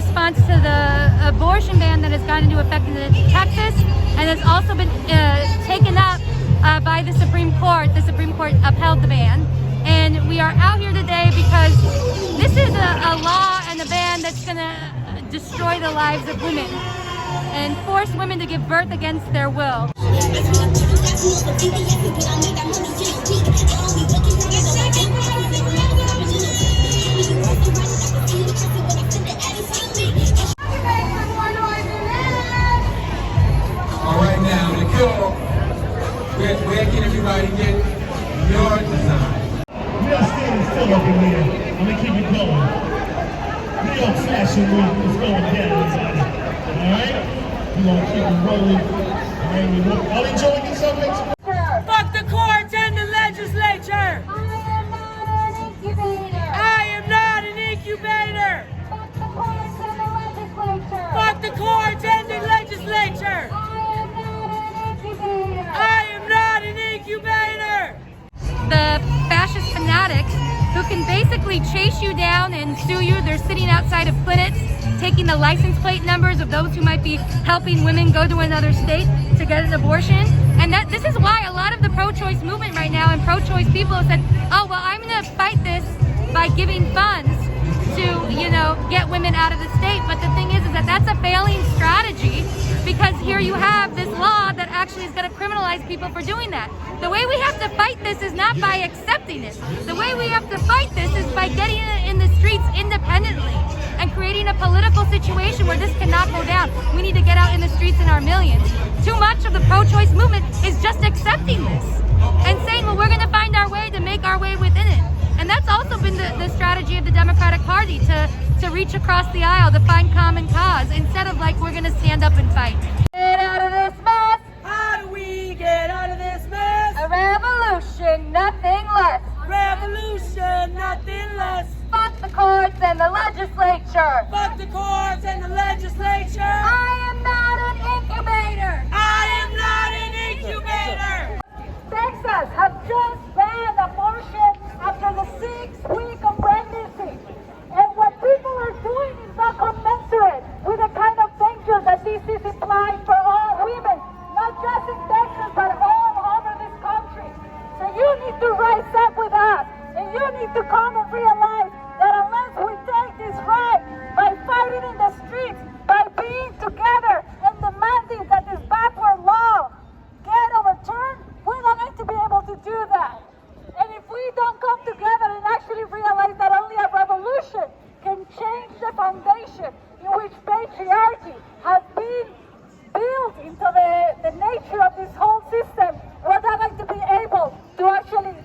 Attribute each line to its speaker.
Speaker 1: response to the abortion ban that has gone into effect in Texas, and has also been taken up by the Supreme Court. The Supreme Court upheld the ban, and we are out here today because this is a law and a ban that's going to destroy the lives of women and force women to give birth against their will.
Speaker 2: All right, now, Nicole, where can everybody get your design?
Speaker 3: We are standing still up in here. I'm gonna keep it going. New York Fashion Week is going down, everybody. Alright? We're gonna keep it rolling. Alright, y'all enjoying these subjects?
Speaker 4: Fuck the courts and the legislature! I am not an incubator! Fuck the courts and the legislature! I am not an incubator!
Speaker 1: The fascist fanatics who can basically chase you down and sue you. They're sitting outside of clinics, taking the license plate numbers of those who might be helping women go to another state to get an abortion. And this is why a lot of the pro-choice movement right now and pro-choice people have said, oh, well, I'm going to fight this by giving funds to, get women out of the state. But the thing is that that's a failing strategy, because here you have this law that actually is going to criminalize people for doing that. The way we have to fight this is not by accepting it. The way we have to fight this is by getting it in the streets independently and creating a political situation where this cannot go down. We need to get out in the streets in our millions. Too much of the pro-choice movement is just accepting this and saying, well, we're going to find our way to make our way within it. And that's also been the strategy of the Democratic Party, to reach across the aisle, to find common cause, instead of like, we're going to stand up and fight.
Speaker 4: Get out of this mess! How do we get out of this mess?
Speaker 1: A revolution, nothing less.
Speaker 4: Revolution, nothing less.
Speaker 1: Fuck the courts and the legislature.
Speaker 4: Fuck the courts and the legislature.
Speaker 1: I am not an incubator.
Speaker 4: I am not an incubator.
Speaker 5: Texas has just banned abortion after the 6th week of pregnancy. And what people are doing is not commensurate with the kind of danger that this is implying for all women, not just in Texas, but all over this country. So you need to rise up with us, and you need to come and realize that unless we take this right by fighting in the streets, by being together and demanding that this backward law get overturned, we're not going to be able to do that. And if we don't come together and actually realize that only a revolution can change the foundation in which patriarchy has been built into the nature of this whole system, we're not going to be able to actually